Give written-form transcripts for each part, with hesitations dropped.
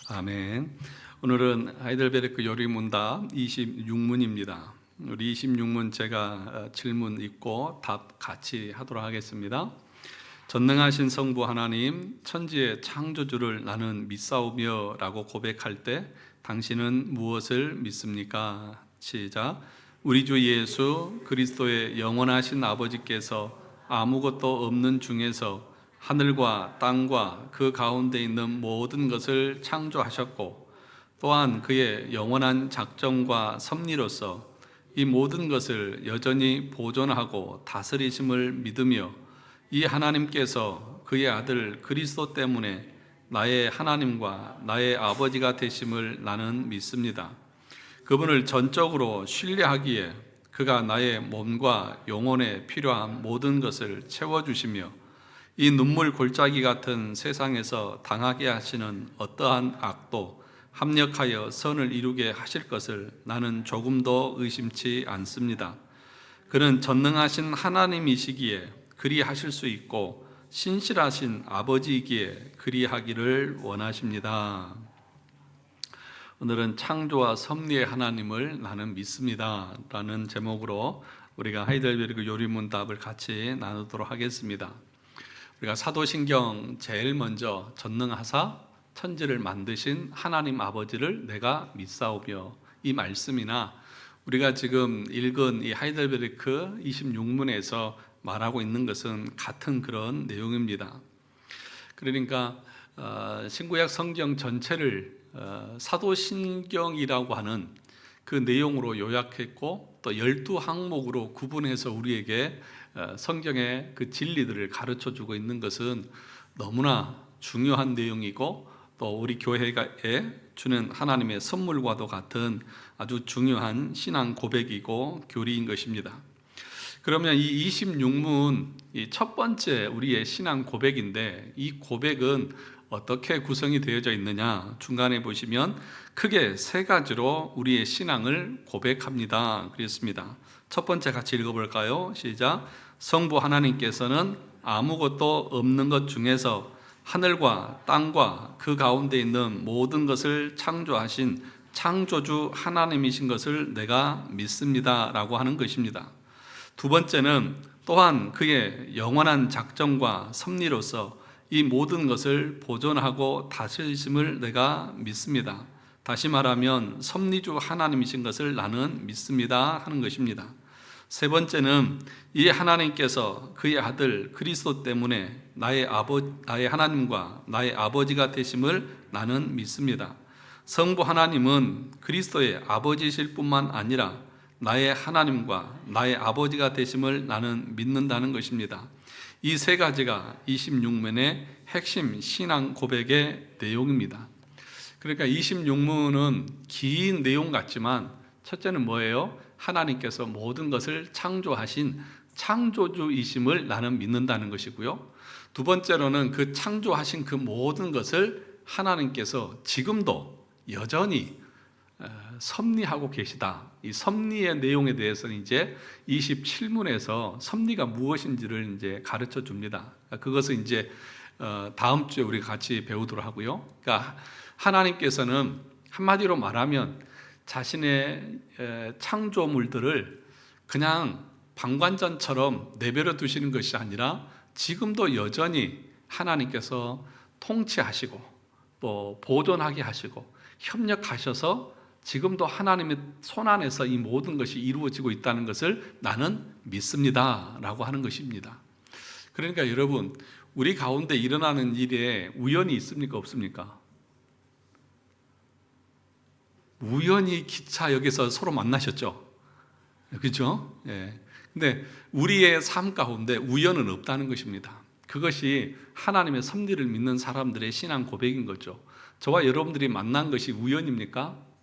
아멘. 오늘은 하이델베르크 요리문답 26문입니다. 우리 26문 제가 질문 읽고 답 같이 하도록 하겠습니다. 전능하신 성부 하나님, 천지의 창조주를 나는 믿사오며 라고 고백할 때 당신은 무엇을 믿습니까? 시작. 우리 주 예수 그리스도의 영원하신 아버지께서 아무것도 없는 중에서 하늘과 땅과 그 가운데 있는 모든 것을 창조하셨고, 또한 그의 영원한 작정과 섭리로서 이 모든 것을 여전히 보존하고 다스리심을 믿으며, 이 하나님께서 그의 아들 그리스도 때문에 나의 하나님과 나의 아버지가 되심을 나는 믿습니다. 그분을 전적으로 신뢰하기에 그가 나의 몸과 영혼에 필요한 모든 것을 채워주시며, 이 눈물 골짜기 같은 세상에서 당하게 하시는 어떠한 악도 합력하여 선을 이루게 하실 것을 나는 조금도 의심치 않습니다. 그는 전능하신 하나님이시기에 그리하실 수 있고 신실하신 아버지이기에 그리하기를 원하십니다. 오늘은 창조와 섭리의 하나님을 나는 믿습니다 라는 제목으로 우리가 하이델베르크 요리문답을 같이 나누도록 하겠습니다. 우리가 사도신경 제일 먼저 전능하사 천지를 만드신 하나님 아버지를 내가 믿사오며, 이 말씀이나 우리가 지금 읽은 이 하이델베르크 26문에서 말하고 있는 것은 같은 그런 내용입니다. 그러니까 신구약 성경 전체를 사도신경이라고 하는 그 내용으로 요약했고, 또 12항목으로 구분해서 우리에게 성경의 그 진리들을 가르쳐 주고 있는 것은 너무나 중요한 내용이고, 또 우리 교회에 주는 하나님의 선물과도 같은 아주 중요한 신앙 고백이고 교리인 것입니다. 그러면 이 26문, 이 첫 번째 우리의 신앙 고백인데, 이 고백은 어떻게 구성이 되어져 있느냐? 중간에 보시면 크게 세 가지로 우리의 신앙을 고백합니다 그랬습니다. 첫 번째 같이 읽어볼까요? 시작. 성부 하나님께서는 아무것도 없는 것 중에서 하늘과 땅과 그 가운데 있는 모든 것을 창조하신 창조주 하나님이신 것을 내가 믿습니다 라고 하는 것입니다. 두 번째는 또한 그의 영원한 작정과 섭리로서 이 모든 것을 보존하고 다스리심을 내가 믿습니다. 다시 말하면 섭리주 하나님이신 것을 나는 믿습니다 하는 것입니다. 세 번째는 이 하나님께서 그의 아들 그리스도 때문에 나의 하나님과 나의 아버지가 되심을 나는 믿습니다. 성부 하나님은 그리스도의 아버지이실 뿐만 아니라 나의 하나님과 나의 아버지가 되심을 나는 믿는다는 것입니다. 이 세 가지가 26문의 핵심 신앙 고백의 내용입니다. 그러니까 26문은 긴 내용 같지만, 첫째는 뭐예요? 하나님께서 모든 것을 창조하신 창조주이심을 나는 믿는다는 것이고요. 두 번째로는 그 창조하신 그 모든 것을 하나님께서 지금도 여전히 섭리하고 계시다. 이 섭리의 내용에 대해서는 이제 27문에서 섭리가 무엇인지를 이제 가르쳐 줍니다. 그것은 이제 다음 주에 우리 같이 배우도록 하고요. 그러니까 하나님께서는 한마디로 말하면 자신의 창조물들을 그냥 방관전처럼 내버려 두시는 것이 아니라 지금도 여전히 하나님께서 통치하시고 또 보존하게 하시고 협력하셔서 지금도 하나님의 손안에서 이 모든 것이 이루어지고 있다는 것을 나는 믿습니다 라고 하는 것입니다. 그러니까 여러분, 우리 가운데 일어나는 일에 우연이 있습니까? 없습니까? 우연히 기차역에서 서로 만나셨죠? 그렇죠? 예. 근데 우리의 삶 가운데 우연은 없다는 것입니다. 그것이 하나님의 섭리를 믿는 사람들의 신앙 고백인 거죠. 저와 여러분들이 만난 것이 우연입니까?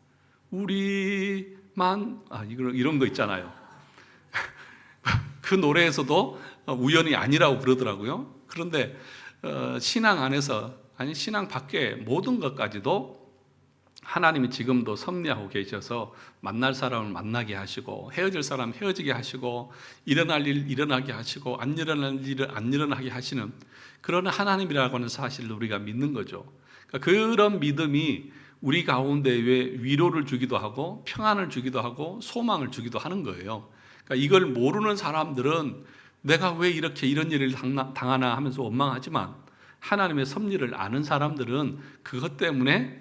우리만 이런 거 있잖아요. 그 노래에서도 우연이 아니라고 그러더라고요. 그런데 신앙 안에서, 아니 신앙 밖에 모든 것까지도 하나님이 지금도 섭리하고 계셔서 만날 사람을 만나게 하시고 헤어질 사람 헤어지게 하시고 일어날 일 일어나게 하시고 안 일어날 일을 안 일어나게 하시는 그런 하나님이라고 하는 사실을 우리가 믿는 거죠. 그러니까 그런 믿음이 우리 가운데 위로를 주기도 하고 평안을 주기도 하고 소망을 주기도 하는 거예요. 그러니까 이걸 모르는 사람들은 내가 왜 이렇게 이런 일을 당하나 하면서 원망하지만 하나님의 섭리를 아는 사람들은 그것 때문에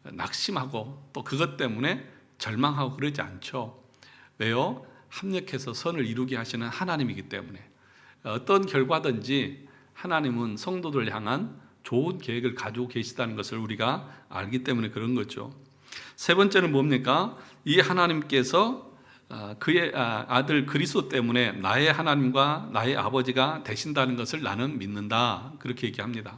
낙심하고 또 그것 때문에 절망하고 그러지 않죠. 왜요? 합력해서 선을 이루게 하시는 하나님이기 때문에 어떤 결과든지 하나님은 성도들 향한 좋은 계획을 가지고 계시다는 것을 우리가 알기 때문에 그런 거죠. 세 번째는 뭡니까? 이 하나님께서 그의 아들 그리스도 때문에 나의 하나님과 나의 아버지가 되신다는 것을 나는 믿는다. 그렇게 얘기합니다.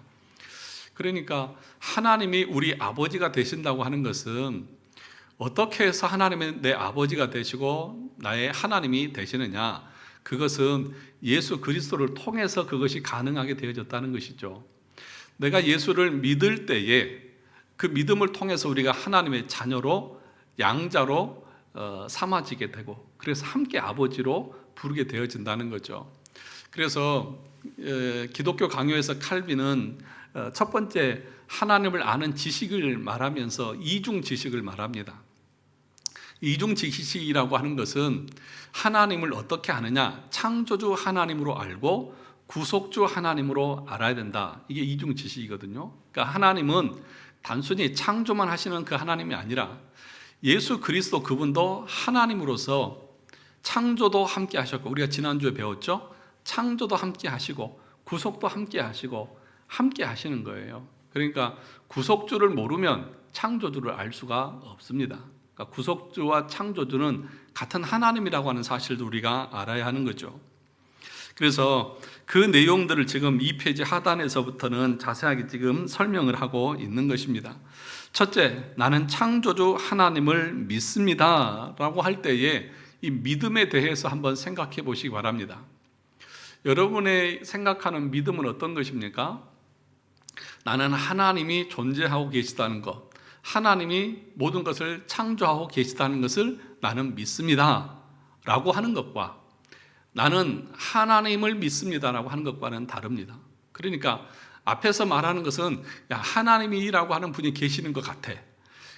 그러니까 하나님이 우리 아버지가 되신다고 하는 것은 어떻게 해서 하나님이 내 아버지가 되시고 나의 하나님이 되시느냐? 그것은 예수 그리스도를 통해서 그것이 가능하게 되어졌다는 것이죠. 내가 예수를 믿을 때에 그 믿음을 통해서 우리가 하나님의 자녀로 양자로 삼아지게 되고 그래서 함께 아버지로 부르게 되어진다는 거죠. 그래서 기독교 강요에서 칼빈은 첫 번째 하나님을 아는 지식을 말하면서 이중 지식을 말합니다. 이중 지식이라고 하는 것은 하나님을 어떻게 아느냐? 창조주 하나님으로 알고 구속주 하나님으로 알아야 된다. 이게 이중 지식이거든요. 그러니까 하나님은 단순히 창조만 하시는 그 하나님이 아니라 예수 그리스도 그분도 하나님으로서 창조도 함께 하셨고 우리가 지난주에 배웠죠? 창조도 함께 하시고 구속도 함께 하시고 함께 하시는 거예요. 그러니까 구속주를 모르면 창조주를 알 수가 없습니다. 그러니까 구속주와 창조주는 같은 하나님이라고 하는 사실도 우리가 알아야 하는 거죠. 그래서 그 내용들을 지금 2페이지 하단에서부터는 자세하게 지금 설명을 하고 있는 것입니다. 첫째, 나는 창조주 하나님을 믿습니다 라고 할 때에 이 믿음에 대해서 한번 생각해 보시기 바랍니다. 여러분의 생각하는 믿음은 어떤 것입니까? 나는 하나님이 존재하고 계시다는 것, 하나님이 모든 것을 창조하고 계시다는 것을 나는 믿습니다 라고 하는 것과 나는 하나님을 믿습니다라고 하는 것과는 다릅니다. 그러니까 앞에서 말하는 것은 하나님이라고 하는 분이 계시는 것 같아.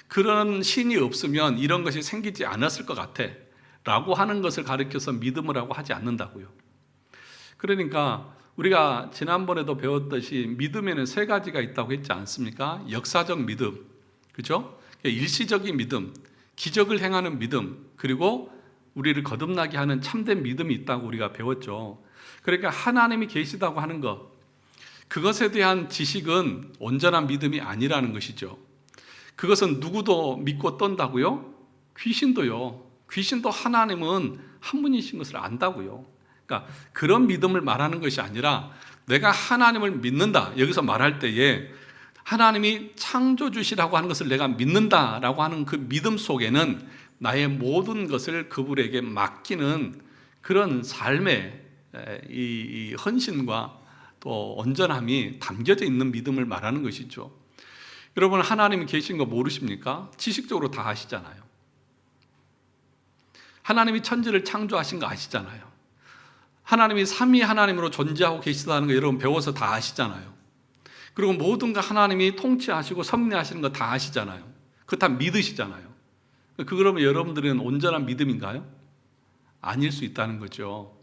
그런 신이 없으면 이런 것이 생기지 않았을 것 같아 라고 하는 것을 가리켜서 믿음이라고 하지 않는다고요. 그러니까 우리가 지난번에도 배웠듯이 믿음에는 세 가지가 있다고 했지 않습니까? 역사적 믿음, 그죠? 일시적인 믿음, 기적을 행하는 믿음, 그리고 우리를 거듭나게 하는 참된 믿음이 있다고 우리가 배웠죠. 그러니까 하나님이 계시다고 하는 것, 그것에 대한 지식은 온전한 믿음이 아니라는 것이죠. 그것은 누구도 믿고 떤다고요? 귀신도요. 귀신도 하나님은 한 분이신 것을 안다고요. 그러니까 그런 믿음을 말하는 것이 아니라 내가 하나님을 믿는다. 여기서 말할 때에 하나님이 창조주시라고 하는 것을 내가 믿는다라고 하는 그 믿음 속에는 나의 모든 것을 그분에게 맡기는 그런 삶의 이 헌신과 또 온전함이 담겨져 있는 믿음을 말하는 것이죠. 여러분 하나님이 계신 거 모르십니까? 지식적으로 다 아시잖아요. 하나님이 천지를 창조하신 거 아시잖아요. 하나님이 삼위 하나님으로 존재하고 계시다는 거 여러분 배워서 다 아시잖아요. 그리고 모든 거 하나님이 통치하시고 섭리하시는 거 다 아시잖아요. 그거 다 믿으시잖아요. 그러면 여러분들은 온전한 믿음인가요? 아닐 수 있다는 거죠.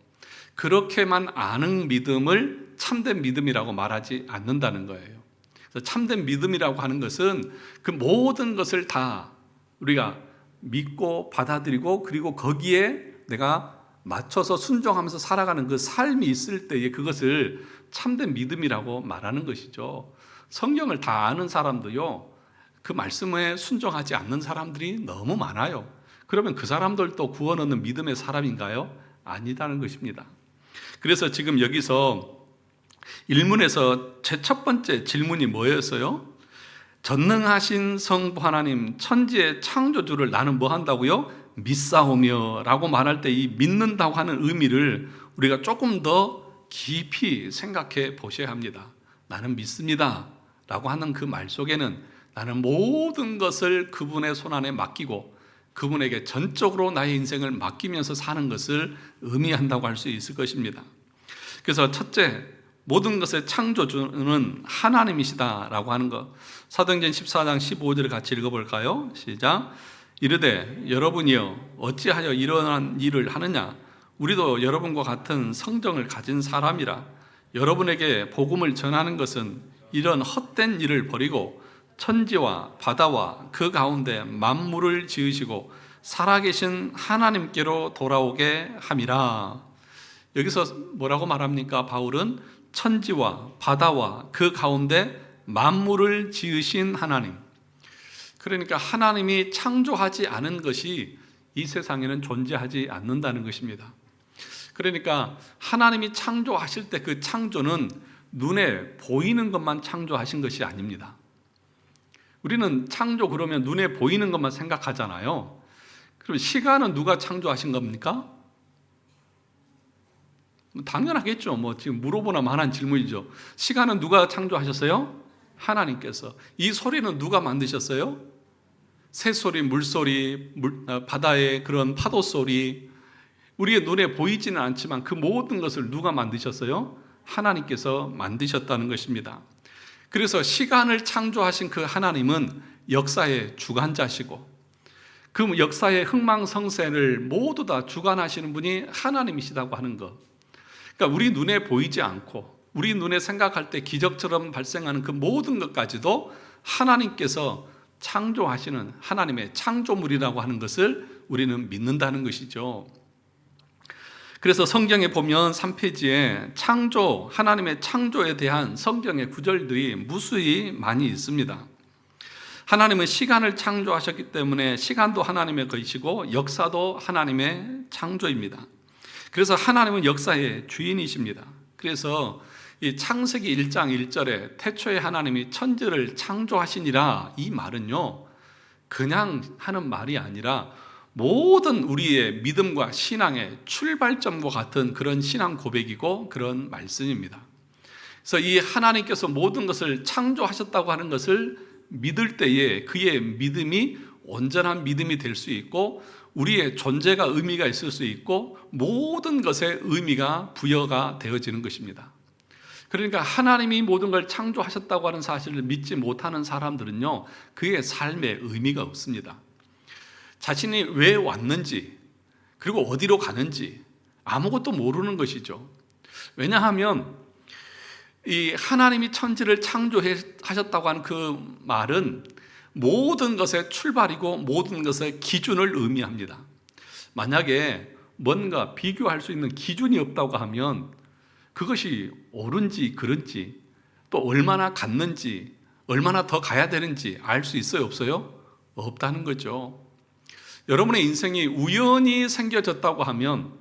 그렇게만 아는 믿음을 참된 믿음이라고 말하지 않는다는 거예요. 그래서 참된 믿음이라고 하는 것은 그 모든 것을 다 우리가 믿고 받아들이고 그리고 거기에 내가 맞춰서 순종하면서 살아가는 그 삶이 있을 때에 그것을 참된 믿음이라고 말하는 것이죠. 성경을 다 아는 사람도요, 그 말씀에 순종하지 않는 사람들이 너무 많아요. 그러면 그 사람들도 구원 얻는 믿음의 사람인가요? 아니다는 것입니다. 그래서 지금 여기서 일문에서 제 첫 번째 질문이 뭐였어요? 전능하신 성부 하나님 천지의 창조주를 나는 뭐 한다고요? 믿사오며 라고 말할 때 이 믿는다고 하는 의미를 우리가 조금 더 깊이 생각해 보셔야 합니다. 나는 믿습니다 라고 하는 그 말 속에는 나는 모든 것을 그분의 손안에 맡기고 그분에게 전적으로 나의 인생을 맡기면서 사는 것을 의미한다고 할 수 있을 것입니다. 그래서 첫째, 모든 것의 창조주는 하나님이시다라고 하는 것. 사도행전 14장 15절을 같이 읽어볼까요? 시작. 이르되 여러분이여 어찌하여 이러한 일을 하느냐? 우리도 여러분과 같은 성정을 가진 사람이라. 여러분에게 복음을 전하는 것은 이런 헛된 일을 버리고 천지와 바다와 그 가운데 만물을 지으시고 살아계신 하나님께로 돌아오게 함이라. 여기서 뭐라고 말합니까? 바울은 천지와 바다와 그 가운데 만물을 지으신 하나님. 그러니까 하나님이 창조하지 않은 것이 이 세상에는 존재하지 않는다는 것입니다. 그러니까 하나님이 창조하실 때 그 창조는 눈에 보이는 것만 창조하신 것이 아닙니다. 우리는 창조 그러면 눈에 보이는 것만 생각하잖아요. 그럼 시간은 누가 창조하신 겁니까? 당연하겠죠. 지금 물어보나 마나한 질문이죠. 시간은 누가 창조하셨어요? 하나님께서. 이 소리는 누가 만드셨어요? 새소리, 물소리, 바다의 그런 파도 소리, 우리의 눈에 보이지는 않지만 그 모든 것을 누가 만드셨어요? 하나님께서 만드셨다는 것입니다. 그래서 시간을 창조하신 그 하나님은 역사의 주관자시고 그 역사의 흥망성쇠를 모두 다 주관하시는 분이 하나님이시다고 하는 것. 그러니까 우리 눈에 보이지 않고 우리 눈에 생각할 때 기적처럼 발생하는 그 모든 것까지도 하나님께서 창조하시는 하나님의 창조물이라고 하는 것을 우리는 믿는다는 것이죠. 그래서 성경에 보면 3페이지에 창조, 하나님의 창조에 대한 성경의 구절들이 무수히 많이 있습니다. 하나님은 시간을 창조하셨기 때문에 시간도 하나님의 것이고 역사도 하나님의 창조입니다. 그래서 하나님은 역사의 주인이십니다. 그래서 이 창세기 1장 1절에 태초에 하나님이 천지를 창조하시니라, 이 말은요 그냥 하는 말이 아니라 모든 우리의 믿음과 신앙의 출발점과 같은 그런 신앙 고백이고 그런 말씀입니다. 그래서 이 하나님께서 모든 것을 창조하셨다고 하는 것을 믿을 때에 그의 믿음이 온전한 믿음이 될 수 있고 우리의 존재가 의미가 있을 수 있고 모든 것에 의미가 부여가 되어지는 것입니다. 그러니까 하나님이 모든 걸 창조하셨다고 하는 사실을 믿지 못하는 사람들은요 그의 삶에 의미가 없습니다. 자신이 왜 왔는지 그리고 어디로 가는지 아무것도 모르는 것이죠. 왜냐하면 이 하나님이 천지를 창조하셨다고 하는 그 말은 모든 것의 출발이고 모든 것의 기준을 의미합니다. 만약에 뭔가 비교할 수 있는 기준이 없다고 하면 그것이 옳은지 그른지 또 얼마나 갔는지 얼마나 더 가야 되는지 알 수 있어요 없어요? 없다는 거죠. 여러분의 인생이 우연히 생겨졌다고 하면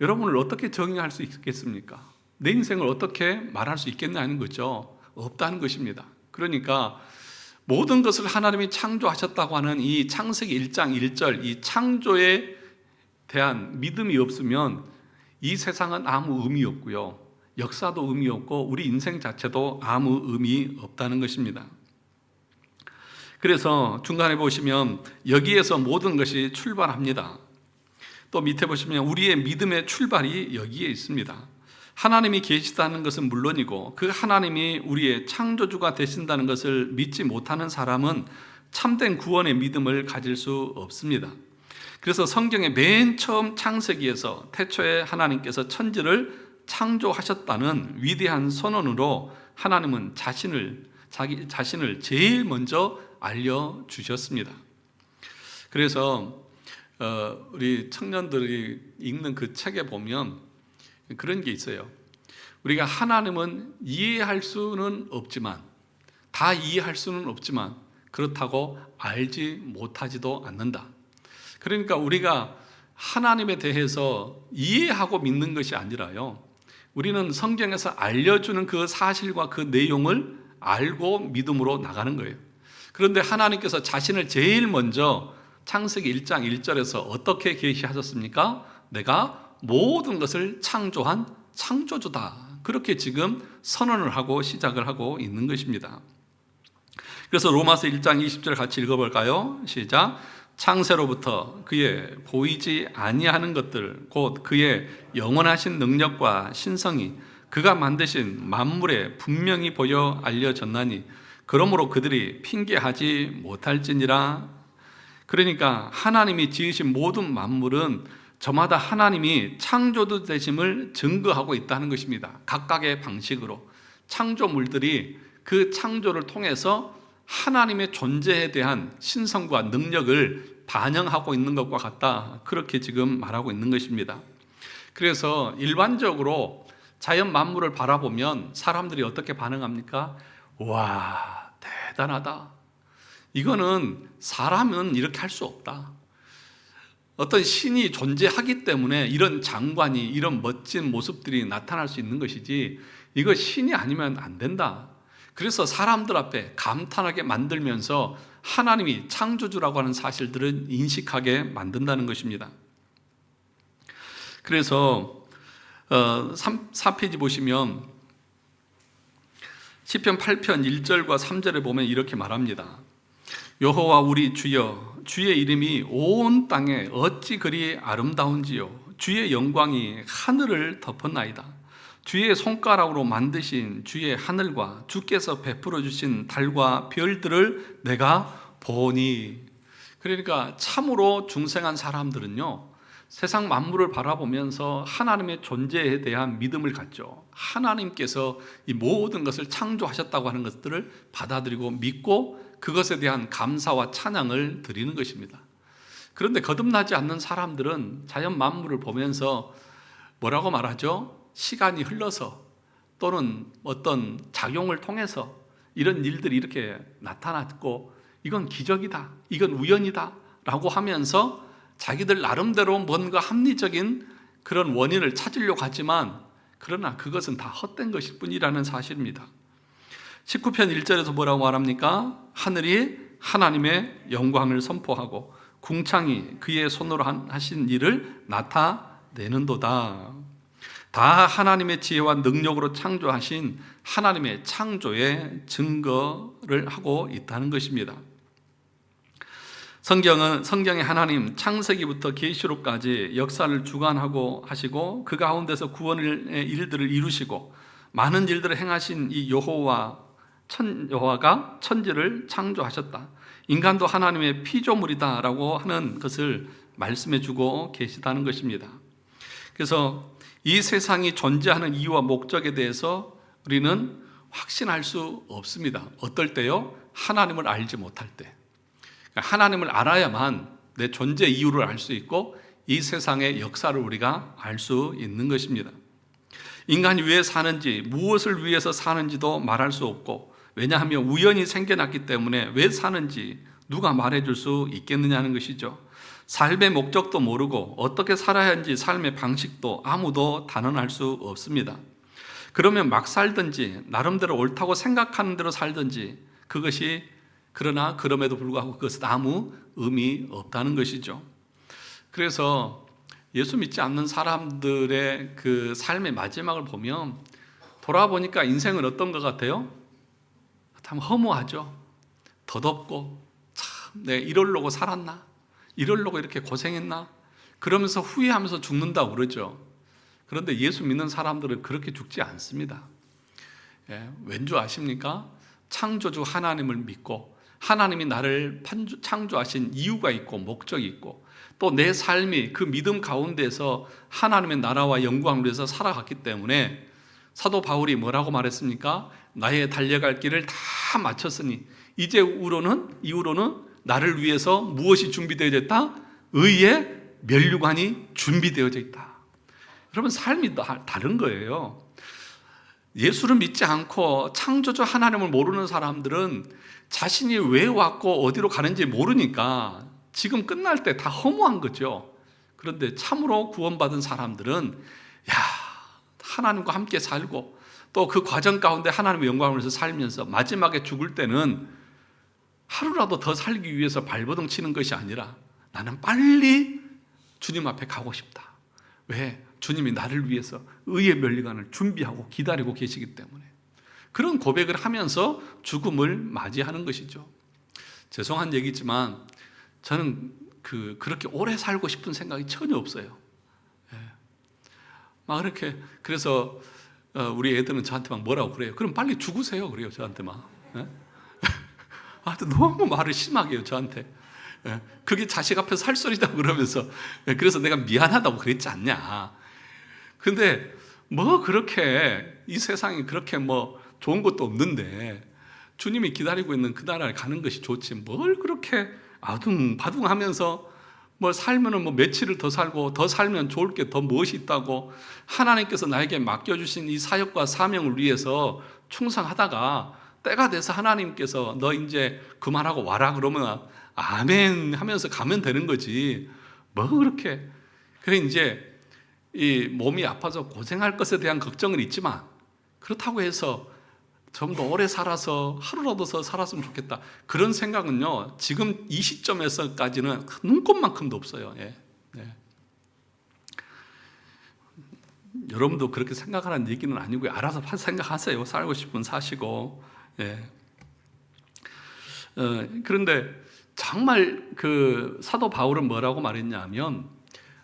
여러분을 어떻게 정의할 수 있겠습니까? 내 인생을 어떻게 말할 수 있겠냐는 거죠. 없다는 것입니다. 그러니까 모든 것을 하나님이 창조하셨다고 하는 이 창세기 1장 1절 이 창조에 대한 믿음이 없으면 이 세상은 아무 의미 없고요. 역사도 의미 없고 우리 인생 자체도 아무 의미 없다는 것입니다. 그래서 중간에 보시면 여기에서 모든 것이 출발합니다. 또 밑에 보시면 우리의 믿음의 출발이 여기에 있습니다. 하나님이 계시다는 것은 물론이고 그 하나님이 우리의 창조주가 되신다는 것을 믿지 못하는 사람은 참된 구원의 믿음을 가질 수 없습니다. 그래서 성경의 맨 처음 창세기에서 태초에 하나님께서 천지를 창조하셨다는 위대한 선언으로 하나님은 자기 자신을 제일 먼저 알려주셨습니다. 그래서 우리 청년들이 읽는 그 책에 보면 그런 게 있어요. 우리가 하나님은 이해할 수는 없지만 다 이해할 수는 없지만 그렇다고 알지 못하지도 않는다. 그러니까 우리가 하나님에 대해서 이해하고 믿는 것이 아니라요 우리는 성경에서 알려주는 그 사실과 그 내용을 알고 믿음으로 나가는 거예요. 그런데 하나님께서 자신을 제일 먼저 창세기 1장 1절에서 어떻게 계시하셨습니까? 내가 모든 것을 창조한 창조주다. 그렇게 지금 선언을 하고 시작을 하고 있는 것입니다. 그래서 로마서 1장 20절 같이 읽어볼까요? 시작. 창세로부터 그의 보이지 아니하는 것들 곧 그의 영원하신 능력과 신성이 그가 만드신 만물에 분명히 보여 알려졌나니 그러므로 그들이 핑계하지 못할지니라. 그러니까 하나님이 지으신 모든 만물은 저마다 하나님이 창조주 되심을 증거하고 있다는 것입니다. 각각의 방식으로 창조물들이 그 창조를 통해서 하나님의 존재에 대한 신성과 능력을 반영하고 있는 것과 같다, 그렇게 지금 말하고 있는 것입니다. 그래서 일반적으로 자연 만물을 바라보면 사람들이 어떻게 반응합니까? 와, 대단하다. 이거는 사람은 이렇게 할 수 없다. 어떤 신이 존재하기 때문에 이런 장관이, 이런 멋진 모습들이 나타날 수 있는 것이지, 이거 신이 아니면 안 된다. 그래서 사람들 앞에 감탄하게 만들면서 하나님이 창조주라고 하는 사실들을 인식하게 만든다는 것입니다. 그래서 4페이지 보시면 시편 8편 1절과 3절에 보면 이렇게 말합니다. 여호와 우리 주여, 주의 이름이 온 땅에 어찌 그리 아름다운지요. 주의 영광이 하늘을 덮었나이다. 주의 손가락으로 만드신 주의 하늘과 주께서 베풀어 주신 달과 별들을 내가 보니. 그러니까 참으로 중생한 사람들은요, 세상 만물을 바라보면서 하나님의 존재에 대한 믿음을 갖죠. 하나님께서 이 모든 것을 창조하셨다고 하는 것들을 받아들이고 믿고 그것에 대한 감사와 찬양을 드리는 것입니다. 그런데 거듭나지 않는 사람들은 자연 만물을 보면서 뭐라고 말하죠? 시간이 흘러서 또는 어떤 작용을 통해서 이런 일들이 이렇게 나타났고 이건 기적이다, 이건 우연이다 라고 하면서 자기들 나름대로 뭔가 합리적인 그런 원인을 찾으려고 하지만, 그러나 그것은 다 헛된 것일 뿐이라는 사실입니다. 19편 1절에서 뭐라고 말합니까? 하늘이 하나님의 영광을 선포하고 궁창이 그의 손으로 하신 일을 나타내는도다. 다 하나님의 지혜와 능력으로 창조하신 하나님의 창조의 증거를 하고 있다는 것입니다. 성경에 하나님 창세기부터 계시록까지 역사를 주관하고 하시고 그 가운데서 구원의 일들을 이루시고 많은 일들을 행하신 이 여호와가 천지를 창조하셨다. 인간도 하나님의 피조물이다라고 하는 것을 말씀해 주고 계시다는 것입니다. 그래서 이 세상이 존재하는 이유와 목적에 대해서 우리는 확신할 수 없습니다. 어떨 때요? 하나님을 알지 못할 때. 하나님을 알아야만 내 존재 이유를 알 수 있고 이 세상의 역사를 우리가 알 수 있는 것입니다. 인간이 왜 사는지, 무엇을 위해서 사는지도 말할 수 없고, 왜냐하면 우연히 생겨났기 때문에 왜 사는지 누가 말해줄 수 있겠느냐는 것이죠. 삶의 목적도 모르고 어떻게 살아야 하는지 삶의 방식도 아무도 단언할 수 없습니다. 그러면 막 살든지 나름대로 옳다고 생각하는 대로 살든지 그러나 그럼에도 불구하고 그것은 아무 의미 없다는 것이죠. 그래서 예수 믿지 않는 사람들의 그 삶의 마지막을 보면 돌아보니까 인생은 어떤 것 같아요? 참 허무하죠. 덧없고, 참 내가 이러려고 살았나? 이러려고 이렇게 고생했나? 그러면서 후회하면서 죽는다고 그러죠. 그런데 예수 믿는 사람들은 그렇게 죽지 않습니다. 왠지 아십니까? 창조주 하나님을 믿고 하나님이 나를 창조하신 이유가 있고 목적이 있고 또 내 삶이 그 믿음 가운데서 하나님의 나라와 영광을 위해서 살아갔기 때문에 사도 바울이 뭐라고 말했습니까? 나의 달려갈 길을 다 마쳤으니 이후로는 나를 위해서 무엇이 준비되어져 있다? 의의 면류관이 준비되어져 있다. 여러분, 삶이 다른 거예요. 예수를 믿지 않고 창조주 하나님을 모르는 사람들은 자신이 왜 왔고 어디로 가는지 모르니까 지금 끝날 때 다 허무한 거죠. 그런데 참으로 구원받은 사람들은 하나님과 함께 살고 또 그 과정 가운데 하나님의 영광을 위해서 살면서 마지막에 죽을 때는 하루라도 더 살기 위해서 발버둥 치는 것이 아니라 나는 빨리 주님 앞에 가고 싶다. 왜? 주님이 나를 위해서 의의 면류관을 준비하고 기다리고 계시기 때문에. 그런 고백을 하면서 죽음을 맞이하는 것이죠. 죄송한 얘기지만 저는 그렇게 오래 살고 싶은 생각이 전혀 없어요. 예. 막 그렇게 그래서 우리 애들은 저한테 막 뭐라고 그래요. 그럼 빨리 죽으세요. 그래요 저한테 막. 예? 너무 말을 심하게 해요 저한테. 예. 그게 자식 앞에서 할 소리다 그러면서 그래서 내가 미안하다고 그랬지 않냐. 근데 뭐 그렇게 이 세상에 그렇게 뭐 좋은 것도 없는데 주님이 기다리고 있는 그 나라를 가는 것이 좋지 뭘 그렇게 아둥바둥하면서 뭐 살면은 뭐 며칠을 더 살고 더 살면 좋을 게 더 무엇이 있다고 하나님께서 나에게 맡겨주신 이 사역과 사명을 위해서 충성하다가 때가 돼서 하나님께서 너 이제 그만하고 와라 그러면 아멘 하면서 가면 되는 거지 뭐 그렇게. 그래 이제 이 몸이 아파서 고생할 것에 대한 걱정은 있지만 그렇다고 해서 좀 더 오래 살아서 하루라도 더 살았으면 좋겠다 그런 생각은요 지금 이 시점에서까지는 눈꼽만큼도 없어요. 예. 네. 여러분도 그렇게 생각하라는 얘기는 아니고요. 알아서 생각하세요. 살고 싶으면 사시고. 예. 그런데 정말 그 사도 바울은 뭐라고 말했냐면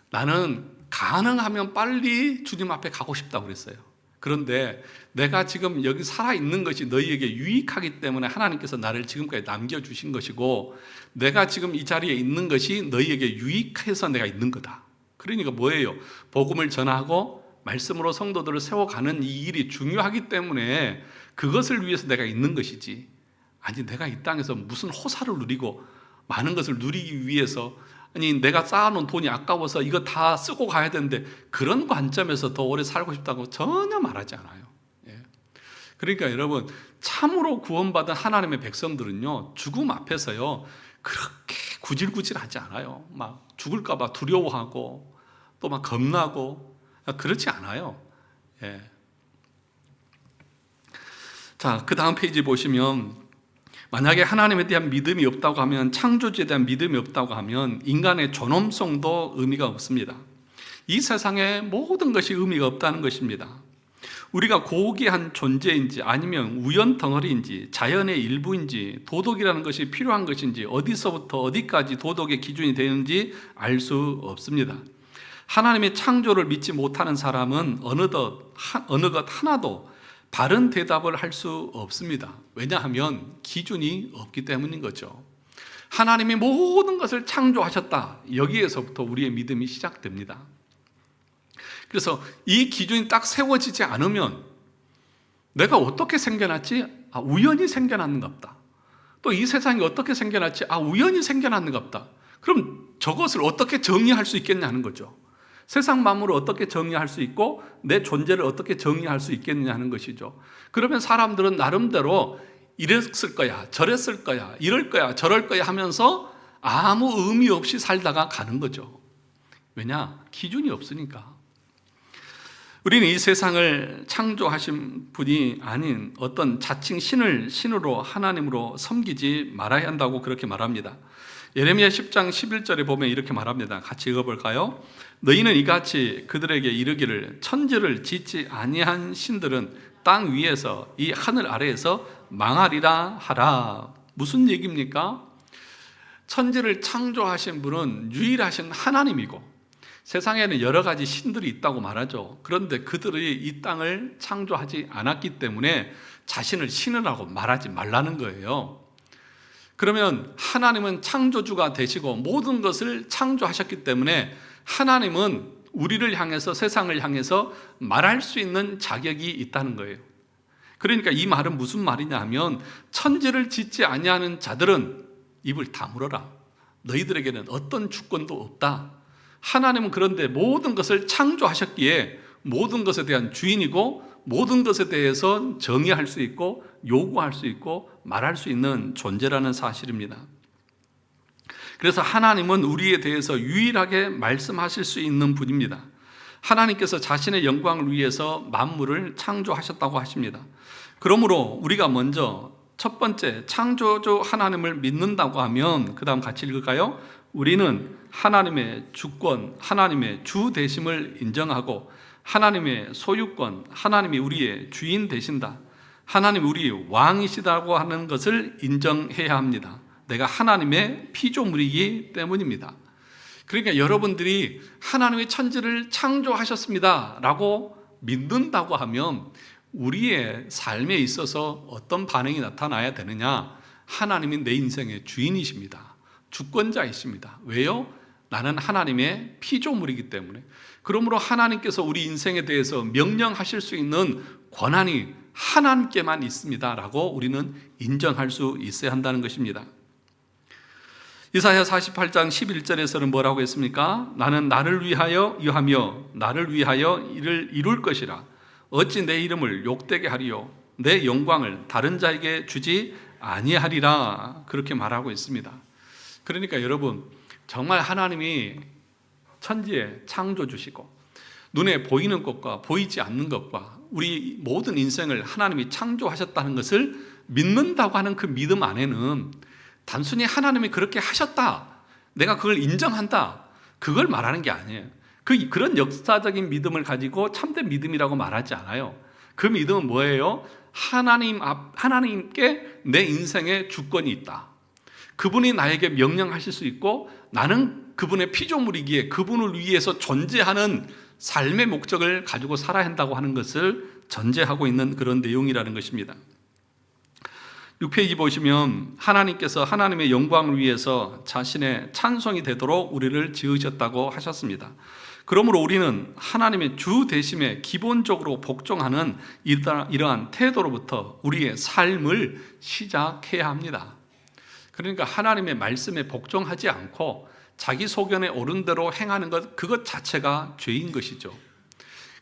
나는 가능하면 빨리 주님 앞에 가고 싶다고 그랬어요. 그런데 내가 지금 여기 살아있는 것이 너희에게 유익하기 때문에 하나님께서 나를 지금까지 남겨주신 것이고 내가 지금 이 자리에 있는 것이 너희에게 유익해서 내가 있는 거다. 그러니까 뭐예요? 복음을 전하고 말씀으로 성도들을 세워가는 이 일이 중요하기 때문에 그것을 위해서 내가 있는 것이지 아니 내가 이 땅에서 무슨 호사를 누리고 많은 것을 누리기 위해서 아니 내가 쌓아놓은 돈이 아까워서 이거 다 쓰고 가야 되는데 그런 관점에서 더 오래 살고 싶다고 전혀 말하지 않아요. 예. 그러니까 여러분 참으로 구원받은 하나님의 백성들은요 죽음 앞에서요 그렇게 구질구질하지 않아요. 막 죽을까 봐 두려워하고 또 막 겁나고 그렇지 않아요. 예. 자, 그 다음 페이지 보시면 만약에 하나님에 대한 믿음이 없다고 하면 창조주에 대한 믿음이 없다고 하면 인간의 존엄성도 의미가 없습니다. 이 세상에 모든 것이 의미가 없다는 것입니다. 우리가 고귀한 존재인지 아니면 우연 덩어리인지 자연의 일부인지 도덕이라는 것이 필요한 것인지 어디서부터 어디까지 도덕의 기준이 되는지 알 수 없습니다. 하나님의 창조를 믿지 못하는 사람은 어느 것 하나도 바른 대답을 할 수 없습니다. 왜냐하면 기준이 없기 때문인 거죠. 하나님이 모든 것을 창조하셨다. 여기에서부터 우리의 믿음이 시작됩니다. 그래서 이 기준이 딱 세워지지 않으면 내가 어떻게 생겨났지? 우연히 생겨났는갑다. 또 이 세상이 어떻게 생겨났지? 우연히 생겨났는갑다. 그럼 저것을 어떻게 정의할 수 있겠냐는 거죠. 세상 만물을 어떻게 정의할 수 있고 내 존재를 어떻게 정의할 수 있겠느냐 하는 것이죠. 그러면 사람들은 나름대로 이랬을 거야, 저랬을 거야, 이럴 거야, 저럴 거야 하면서 아무 의미 없이 살다가 가는 거죠. 왜냐? 기준이 없으니까. 우리는 이 세상을 창조하신 분이 아닌 어떤 자칭 신으로 하나님으로 섬기지 말아야 한다고 그렇게 말합니다. 예레미야 10장 11절에 보면 이렇게 말합니다. 같이 읽어볼까요? 너희는 이같이 그들에게 이르기를 천지를 짓지 아니한 신들은 땅 위에서 이 하늘 아래에서 망하리라 하라. 무슨 얘기입니까? 천지를 창조하신 분은 유일하신 하나님이고 세상에는 여러 가지 신들이 있다고 말하죠. 그런데 그들이 이 땅을 창조하지 않았기 때문에 자신을 신이라고 말하지 말라는 거예요. 그러면 하나님은 창조주가 되시고 모든 것을 창조하셨기 때문에 하나님은 우리를 향해서 세상을 향해서 말할 수 있는 자격이 있다는 거예요. 그러니까 이 말은 무슨 말이냐 하면 천지를 짓지 아니하는 자들은 입을 다물어라. 너희들에게는 어떤 주권도 없다. 하나님은 그런데 모든 것을 창조하셨기에 모든 것에 대한 주인이고 모든 것에 대해서 정의할 수 있고 요구할 수 있고 말할 수 있는 존재라는 사실입니다. 그래서 하나님은 우리에 대해서 유일하게 말씀하실 수 있는 분입니다. 하나님께서 자신의 영광을 위해서 만물을 창조하셨다고 하십니다. 그러므로 우리가 먼저 첫 번째 창조주 하나님을 믿는다고 하면 그 다음 같이 읽을까요? 우리는 하나님의 주권, 하나님의 주 되심을 인정하고 하나님의 소유권, 하나님이 우리의 주인 되신다. 하나님 우리 왕이시다고 하는 것을 인정해야 합니다. 내가 하나님의 피조물이기 때문입니다. 그러니까 여러분들이 하나님의 천지를 창조하셨습니다 라고 믿는다고 하면 우리의 삶에 있어서 어떤 반응이 나타나야 되느냐? 하나님이 내 인생의 주인이십니다. 주권자이십니다. 왜요? 나는 하나님의 피조물이기 때문에. 그러므로 하나님께서 우리 인생에 대해서 명령하실 수 있는 권한이 하나님께만 있습니다 라고 우리는 인정할 수 있어야 한다는 것입니다. 이사야 48장 11절에서는 뭐라고 했습니까? 나는 나를 위하여 유하며 나를 위하여 이를 이룰 것이라. 어찌 내 이름을 욕되게 하리요 내 영광을 다른 자에게 주지 아니하리라. 그렇게 말하고 있습니다. 그러니까 여러분, 정말 하나님이 천지에 창조 주시고 눈에 보이는 것과 보이지 않는 것과 우리 모든 인생을 하나님이 창조하셨다는 것을 믿는다고 하는 그 믿음 안에는 단순히 하나님이 그렇게 하셨다, 내가 그걸 인정한다, 그걸 말하는 게 아니에요. 그런 역사적인 믿음을 가지고 참된 믿음이라고 말하지 않아요. 그 믿음은 뭐예요? 하나님께 내 인생에 주권이 있다. 그분이 나에게 명령하실 수 있고 나는 그분의 피조물이기에 그분을 위해서 존재하는 삶의 목적을 가지고 살아야 한다고 하는 것을 전제하고 있는 그런 내용이라는 것입니다. 6페이지 보시면 하나님께서 하나님의 영광을 위해서 자신의 찬송이 되도록 우리를 지으셨다고 하셨습니다. 그러므로 우리는 하나님의 주 되심에 기본적으로 복종하는 이러한 태도로부터 우리의 삶을 시작해야 합니다. 그러니까 하나님의 말씀에 복종하지 않고 자기 소견에 오른 대로 행하는 것, 그것 자체가 죄인 것이죠.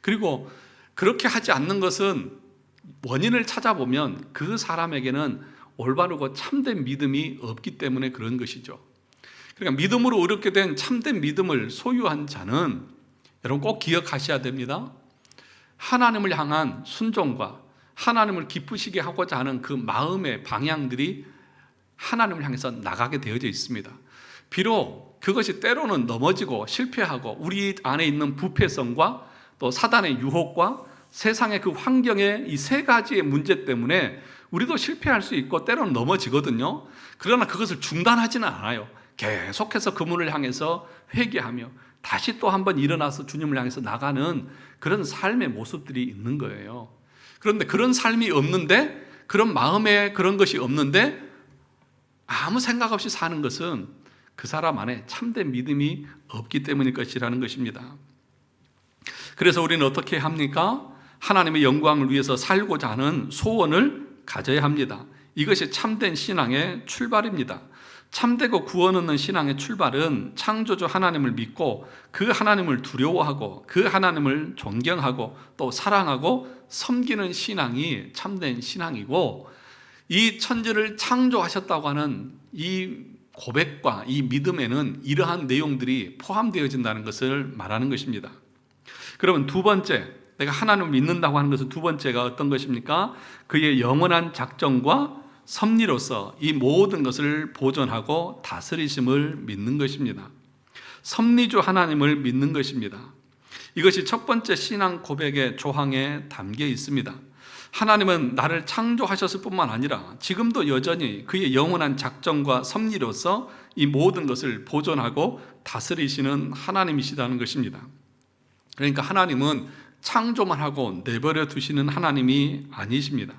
그리고 그렇게 하지 않는 것은 원인을 찾아보면 그 사람에게는 올바르고 참된 믿음이 없기 때문에 그런 것이죠. 그러니까 믿음으로 의롭게 된 참된 믿음을 소유한 자는 여러분 꼭 기억하셔야 됩니다. 하나님을 향한 순종과 하나님을 기쁘시게 하고자 하는 그 마음의 방향들이 하나님을 향해서 나가게 되어져 있습니다. 비록 그것이 때로는 넘어지고 실패하고 우리 안에 있는 부패성과 또 사단의 유혹과 세상의 그 환경의 이 세 가지의 문제 때문에 우리도 실패할 수 있고 때로는 넘어지거든요. 그러나 그것을 중단하지는 않아요. 계속해서 그분을 향해서 회개하며 다시 또 한번 일어나서 주님을 향해서 나가는 그런 삶의 모습들이 있는 거예요. 그런데 그런 삶이 없는데, 그런 마음에 그런 것이 없는데 아무 생각 없이 사는 것은 그 사람 안에 참된 믿음이 없기 때문일 것이라는 것입니다. 그래서 우리는 어떻게 합니까? 하나님의 영광을 위해서 살고자 하는 소원을 가져야 합니다. 이것이 참된 신앙의 출발입니다. 참되고 구원 얻는 신앙의 출발은 창조주 하나님을 믿고 그 하나님을 두려워하고 그 하나님을 존경하고 또 사랑하고 섬기는 신앙이 참된 신앙이고, 이 천지를 창조하셨다고 하는 이 고백과 이 믿음에는 이러한 내용들이 포함되어진다는 것을 말하는 것입니다. 그러면 두 번째, 내가 하나님을 믿는다고 하는 것은 두 번째가 어떤 것입니까? 그의 영원한 작정과 섭리로서 이 모든 것을 보존하고 다스리심을 믿는 것입니다. 섭리주 하나님을 믿는 것입니다. 이것이 첫 번째 신앙 고백의 조항에 담겨 있습니다. 하나님은 나를 창조하셨을 뿐만 아니라 지금도 여전히 그의 영원한 작정과 섭리로서 이 모든 것을 보존하고 다스리시는 하나님이시다는 것입니다. 그러니까 하나님은 창조만 하고 내버려 두시는 하나님이 아니십니다.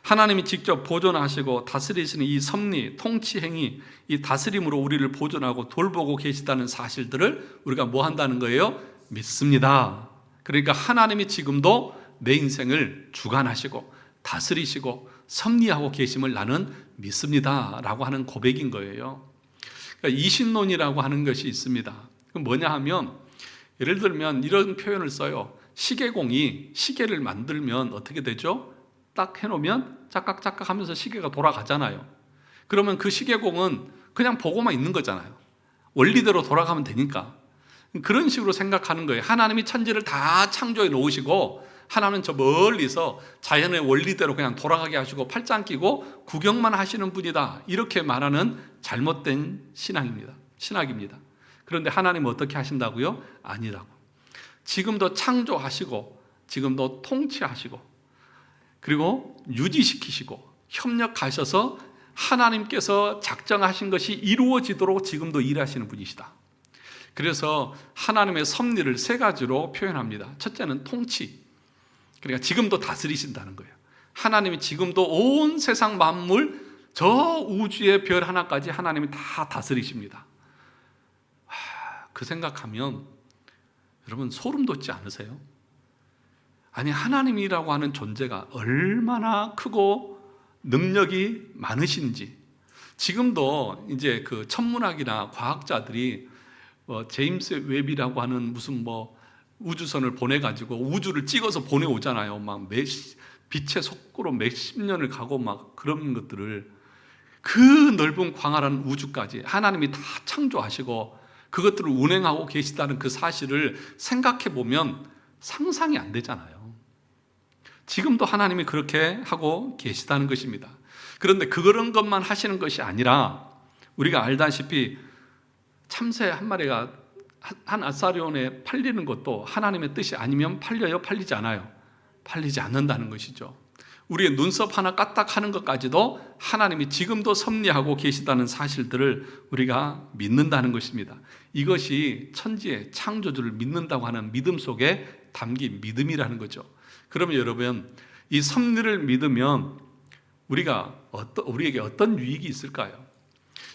하나님이 직접 보존하시고 다스리시는 이 섭리, 통치 행위, 이 다스림으로 우리를 보존하고 돌보고 계시다는 사실들을 우리가 뭐 한다는 거예요? 믿습니다. 그러니까 하나님이 지금도 내 인생을 주관하시고 다스리시고 섭리하고 계심을 나는 믿습니다 라고 하는 고백인 거예요. 그러니까 이신론이라고 하는 것이 있습니다. 그건 뭐냐 하면, 예를 들면 이런 표현을 써요. 시계공이 시계를 만들면 어떻게 되죠? 딱 해놓으면 짝깍짝깍 하면서 시계가 돌아가잖아요. 그러면 그 시계공은 그냥 보고만 있는 거잖아요. 원리대로 돌아가면 되니까. 그런 식으로 생각하는 거예요. 하나님이 천지를 다 창조해 놓으시고 하나님은 저 멀리서 자연의 원리대로 그냥 돌아가게 하시고 팔짱 끼고 구경만 하시는 분이다, 이렇게 말하는 잘못된 신학입니다. 그런데 하나님은 어떻게 하신다고요? 아니라고. 지금도 창조하시고 지금도 통치하시고 그리고 유지시키시고 협력하셔서 하나님께서 작정하신 것이 이루어지도록 지금도 일하시는 분이시다. 그래서 하나님의 섭리를 세 가지로 표현합니다. 첫째는 통치. 그러니까 지금도 다스리신다는 거예요. 하나님이 지금도 온 세상 만물, 저 우주의 별 하나까지 하나님이 다 다스리십니다. 그 생각하면 여러분 소름 돋지 않으세요? 아니, 하나님이라고 하는 존재가 얼마나 크고 능력이 많으신지. 지금도 이제 그 천문학이나 과학자들이 제임스 웹이라고 하는 무슨 우주선을 보내가지고 우주를 찍어서 보내오잖아요. 막 빛의 속도로 몇십 년을 가고 막 그런 것들을, 그 넓은 광활한 우주까지 하나님이 다 창조하시고 그것들을 운행하고 계시다는 그 사실을 생각해 보면 상상이 안 되잖아요. 지금도 하나님이 그렇게 하고 계시다는 것입니다. 그런데 그런 것만 하시는 것이 아니라 우리가 알다시피 참새 한 마리가 한 아사리온에 팔리는 것도 하나님의 뜻이 아니면 팔려요? 팔리지 않아요? 팔리지 않는다는 것이죠. 우리의 눈썹 하나 까딱하는 것까지도 하나님이 지금도 섭리하고 계시다는 사실들을 우리가 믿는다는 것입니다. 이것이 천지의 창조주를 믿는다고 하는 믿음 속에 담긴 믿음이라는 거죠. 그러면 여러분, 이 섭리를 믿으면 우리에게 어떤 유익이 있을까요?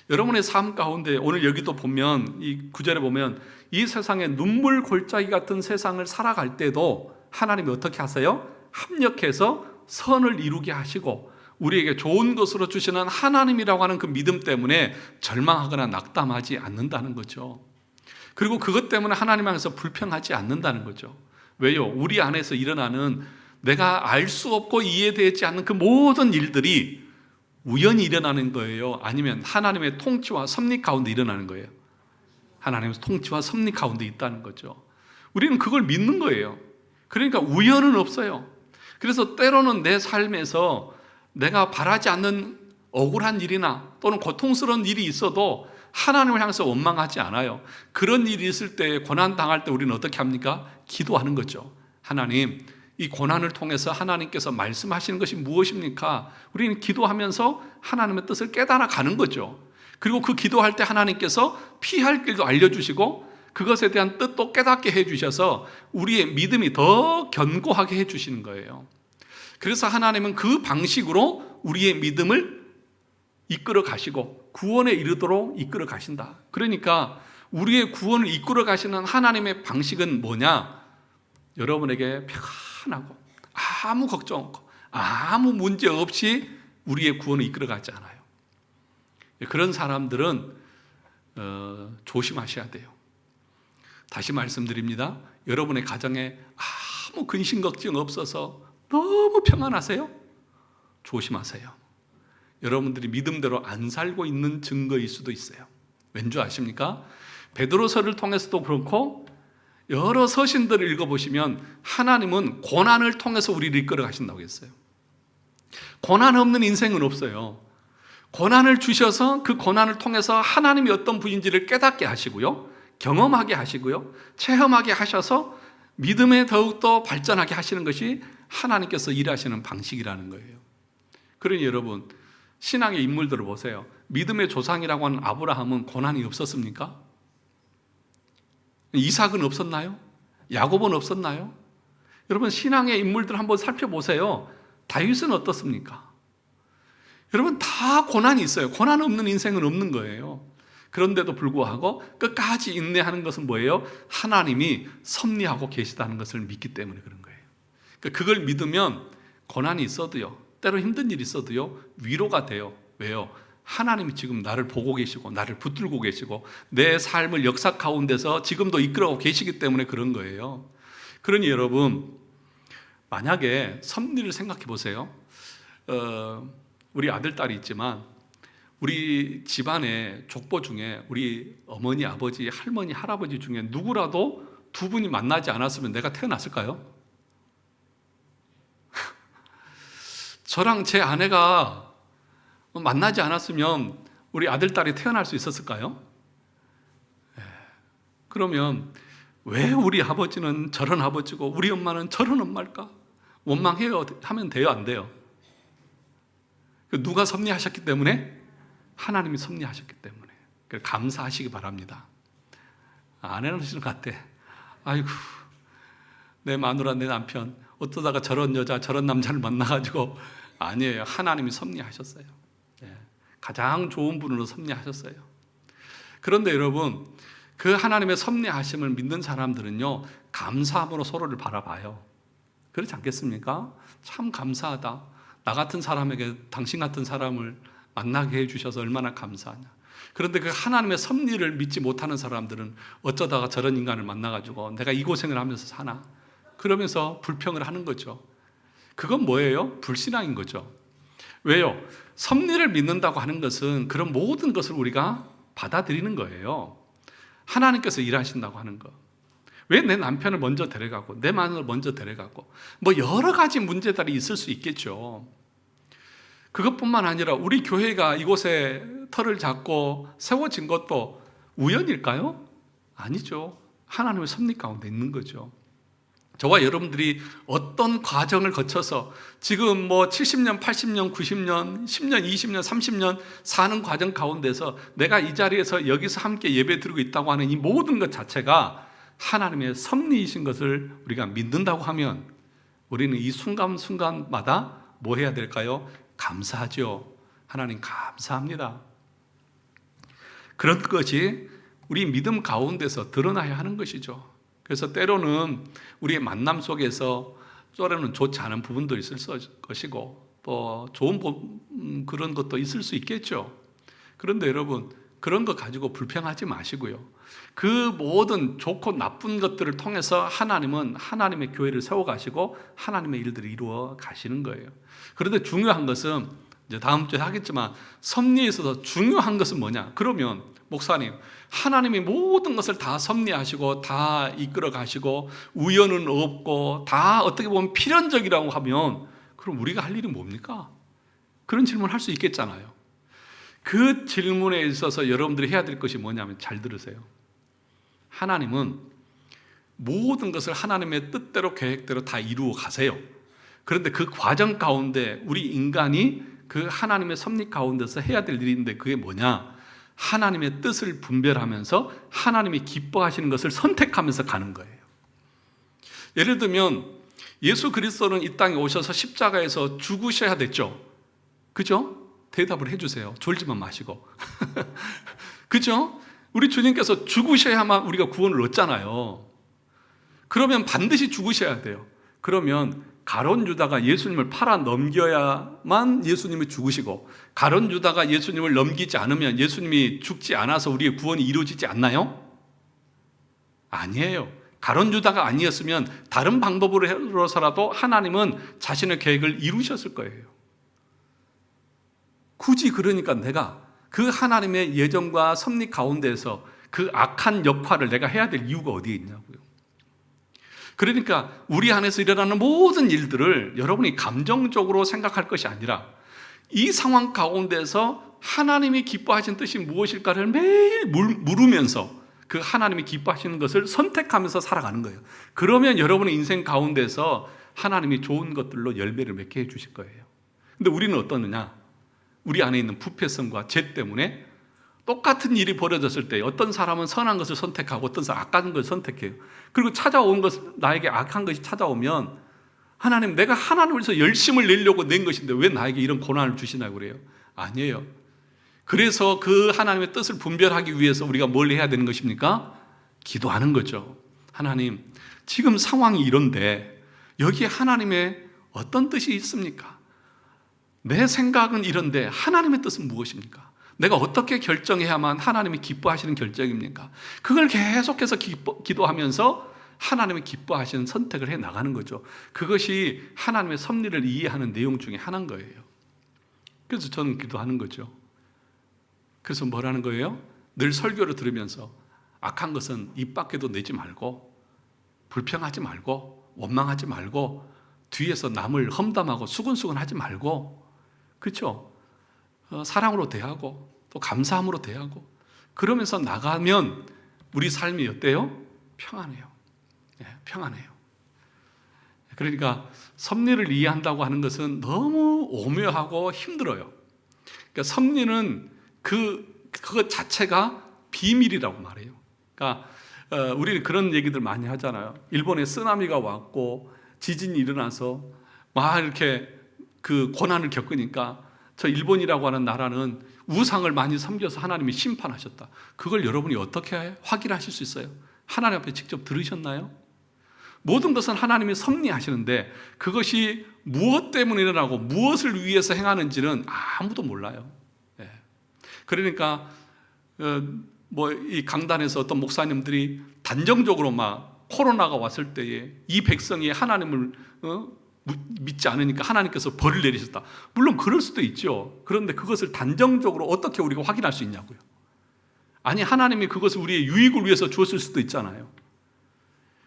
여러분의 삶 가운데 오늘 여기도 보면, 이 구절에 보면 이 세상에 눈물 골짜기 같은 세상을 살아갈 때도 하나님이 어떻게 하세요? 합력해서 선을 이루게 하시고 우리에게 좋은 것으로 주시는 하나님이라고 하는 그 믿음 때문에 절망하거나 낙담하지 않는다는 거죠. 그리고 그것 때문에 하나님 안에서 불평하지 않는다는 거죠. 왜요? 우리 안에서 일어나는 내가 알 수 없고 이해되지 않는 그 모든 일들이 우연히 일어나는 거예요? 아니면 하나님의 통치와 섭리 가운데 일어나는 거예요? 하나님의 통치와 섭리 가운데 있다는 거죠. 우리는 그걸 믿는 거예요. 그러니까 우연은 없어요. 그래서 때로는 내 삶에서 내가 바라지 않는 억울한 일이나 또는 고통스러운 일이 있어도 하나님을 향해서 원망하지 않아요. 그런 일이 있을 때, 고난 당할 때 우리는 어떻게 합니까? 기도하는 거죠. 하나님, 이 고난을 통해서 하나님께서 말씀하시는 것이 무엇입니까? 우리는 기도하면서 하나님의 뜻을 깨달아 가는 거죠. 그리고 그 기도할 때 하나님께서 피할 길도 알려주시고 그것에 대한 뜻도 깨닫게 해주셔서 우리의 믿음이 더 견고하게 해주시는 거예요. 그래서 하나님은 그 방식으로 우리의 믿음을 이끌어 가시고 구원에 이르도록 이끌어 가신다. 그러니까 우리의 구원을 이끌어 가시는 하나님의 방식은 뭐냐? 여러분에게 편하고 아무 걱정 없고 아무 문제 없이 우리의 구원을 이끌어 가지 않아요. 그런 사람들은 조심하셔야 돼요. 다시 말씀드립니다. 여러분의 가정에 아무 근심 걱정 없어서 너무 평안하세요? 조심하세요. 여러분들이 믿음대로 안 살고 있는 증거일 수도 있어요. 왠지 아십니까? 베드로서를 통해서도 그렇고 여러 서신들을 읽어보시면 하나님은 고난을 통해서 우리를 이끌어 가신다고 했어요. 고난 없는 인생은 없어요. 고난을 주셔서 그 고난을 통해서 하나님이 어떤 분인지를 깨닫게 하시고요, 경험하게 하시고요, 체험하게 하셔서 믿음에 더욱더 발전하게 하시는 것이 하나님께서 일하시는 방식이라는 거예요. 그러니 여러분, 신앙의 인물들을 보세요. 믿음의 조상이라고 하는 아브라함은 고난이 없었습니까? 이삭은 없었나요? 야곱은 없었나요? 여러분, 신앙의 인물들 한번 살펴보세요. 다윗은 어떻습니까? 여러분, 다 고난이 있어요. 고난 없는 인생은 없는 거예요. 그런데도 불구하고 끝까지 인내하는 것은 뭐예요? 하나님이 섭리하고 계시다는 것을 믿기 때문에 그런 거예요. 그걸 믿으면 고난이 있어도요, 때로 힘든 일이 있어도요, 위로가 돼요. 왜요? 하나님이 지금 나를 보고 계시고 나를 붙들고 계시고 내 삶을 역사 가운데서 지금도 이끌어가고 계시기 때문에 그런 거예요. 그러니 여러분, 만약에 섭리를 생각해 보세요. 우리 아들, 딸이 있지만 우리 집안의 족보 중에 우리 어머니, 아버지, 할머니, 할아버지 중에 누구라도 두 분이 만나지 않았으면 내가 태어났을까요? 저랑 제 아내가 만나지 않았으면 우리 아들, 딸이 태어날 수 있었을까요? 그러면 왜 우리 아버지는 저런 아버지고 우리 엄마는 저런 엄마일까? 원망해요 하면 돼요, 안 돼요? 누가 섭리하셨기 때문에? 하나님이 섭리하셨기 때문에. 감사하시기 바랍니다. 아내는 하시는 것 같아. 아이고, 내 마누라, 내 남편 어쩌다가 저런 여자, 저런 남자를 만나가지고. 아니에요. 하나님이 섭리하셨어요. 가장 좋은 분으로 섭리하셨어요. 그런데 여러분, 그 하나님의 섭리하심을 믿는 사람들은요, 감사함으로 서로를 바라봐요. 그렇지 않겠습니까? 참 감사하다. 나 같은 사람에게 당신 같은 사람을 만나게 해주셔서 얼마나 감사하냐. 그런데 그 하나님의 섭리를 믿지 못하는 사람들은 어쩌다가 저런 인간을 만나가지고 내가 이 고생을 하면서 사나? 그러면서 불평을 하는 거죠. 그건 뭐예요? 불신앙인 거죠. 왜요? 섭리를 믿는다고 하는 것은 그런 모든 것을 우리가 받아들이는 거예요. 하나님께서 일하신다고 하는 거. 왜 내 남편을 먼저 데려가고 내 마누라를 먼저 데려가고 뭐 여러 가지 문제들이 있을 수 있겠죠. 그것뿐만 아니라 우리 교회가 이곳에 터를 잡고 세워진 것도 우연일까요? 아니죠. 하나님의 섭리 가운데 있는 거죠. 저와 여러분들이 어떤 과정을 거쳐서 지금 뭐 70년, 80년, 90년, 10년, 20년, 30년 사는 과정 가운데서 내가 이 자리에서 여기서 함께 예배 드리고 있다고 하는 이 모든 것 자체가 하나님의 섭리이신 것을 우리가 믿는다고 하면 우리는 이 순간순간마다 뭐 해야 될까요? 감사하죠. 하나님 감사합니다. 그런 것이 우리 믿음 가운데서 드러나야 하는 것이죠. 그래서 때로는 우리의 만남 속에서 때로는 좋지 않은 부분도 있을 것이고 또 좋은 그런 것도 있을 수 있겠죠. 그런데 여러분, 그런 거 가지고 불평하지 마시고요. 그 모든 좋고 나쁜 것들을 통해서 하나님은 하나님의 교회를 세워가시고 하나님의 일들을 이루어 가시는 거예요. 그런데 중요한 것은 이제 다음 주에 하겠지만 섭리에 있어서 중요한 것은 뭐냐? 그러면 목사님, 하나님이 모든 것을 다 섭리하시고 다 이끌어 가시고 우연은 없고 다 어떻게 보면 필연적이라고 하면 그럼 우리가 할 일이 뭡니까? 그런 질문을 할 수 있겠잖아요. 그 질문에 있어서 여러분들이 해야 될 것이 뭐냐면 잘 들으세요. 하나님은 모든 것을 하나님의 뜻대로 계획대로 다 이루어 가세요. 그런데 그 과정 가운데 우리 인간이 그 하나님의 섭리 가운데서 해야 될 일인데 그게 뭐냐? 하나님의 뜻을 분별하면서 하나님이 기뻐하시는 것을 선택하면서 가는 거예요. 예를 들면 예수 그리스도는 이 땅에 오셔서 십자가에서 죽으셔야 됐죠. 그죠? 대답을 해주세요. 졸지만 마시고. 그죠? 우리 주님께서 죽으셔야만 우리가 구원을 얻잖아요. 그러면 반드시 죽으셔야 돼요. 그러면 가룟 유다가 예수님을 팔아 넘겨야만 예수님이 죽으시고 가룟 유다가 예수님을 넘기지 않으면 예수님이 죽지 않아서 우리의 구원이 이루어지지 않나요? 아니에요. 가룟 유다가 아니었으면 다른 방법으로서라도 하나님은 자신의 계획을 이루셨을 거예요. 굳이 그러니까 내가 그 하나님의 예정과 섭리 가운데서 그 악한 역할을 내가 해야 될 이유가 어디에 있냐고요. 그러니까 우리 안에서 일어나는 모든 일들을 여러분이 감정적으로 생각할 것이 아니라 이 상황 가운데서 하나님이 기뻐하신 뜻이 무엇일까를 매일 물으면서 그 하나님이 기뻐하시는 것을 선택하면서 살아가는 거예요. 그러면 여러분의 인생 가운데서 하나님이 좋은 것들로 열매를 맺게 해주실 거예요. 근데 우리는 어떠느냐? 우리 안에 있는 부패성과 죄 때문에 똑같은 일이 벌어졌을 때 어떤 사람은 선한 것을 선택하고 어떤 사람은 악한 것을 선택해요. 그리고 찾아온 것, 나에게 악한 것이 찾아오면 하나님, 내가 하나님을 위해서 열심을 내려고 낸 것인데 왜 나에게 이런 고난을 주시냐고 그래요. 아니에요. 그래서 그 하나님의 뜻을 분별하기 위해서 우리가 뭘 해야 되는 것입니까? 기도하는 거죠. 하나님, 지금 상황이 이런데 여기에 하나님의 어떤 뜻이 있습니까? 내 생각은 이런데 하나님의 뜻은 무엇입니까? 내가 어떻게 결정해야만 하나님이 기뻐하시는 결정입니까? 그걸 계속해서 기도하면서 하나님이 기뻐하시는 선택을 해 나가는 거죠. 그것이 하나님의 섭리를 이해하는 내용 중에 하나인 거예요. 그래서 저는 기도하는 거죠. 그래서 뭐라는 거예요? 늘 설교를 들으면서 악한 것은 입 밖에도 내지 말고 불평하지 말고 원망하지 말고 뒤에서 남을 험담하고 수근수근 하지 말고, 그렇죠? 사랑으로 대하고 또 감사함으로 대하고 그러면서 나가면 우리 삶이 어때요? 평안해요. 네, 평안해요. 그러니까 섭리를 이해한다고 하는 것은 너무 오묘하고 힘들어요. 그러니까 섭리는 그것 자체가 비밀이라고 말해요. 그러니까 우리는 그런 얘기들 많이 하잖아요. 일본에 쓰나미가 왔고 지진이 일어나서 막 이렇게 그 고난을 겪으니까 저 일본이라고 하는 나라는 우상을 많이 섬겨서 하나님이 심판하셨다. 그걸 여러분이 어떻게 확인하실 수 있어요? 하나님 앞에 직접 들으셨나요? 모든 것은 하나님이 섭리하시는데 그것이 무엇 때문에 일어나고 무엇을 위해서 행하는지는 아무도 몰라요. 그러니까 이 강단에서 어떤 목사님들이 단정적으로 막 코로나가 왔을 때에 이 백성이 하나님을 믿지 않으니까 하나님께서 벌을 내리셨다. 물론 그럴 수도 있죠. 그런데 그것을 단정적으로 어떻게 우리가 확인할 수 있냐고요. 아니, 하나님이 그것을 우리의 유익을 위해서 주었을 수도 있잖아요.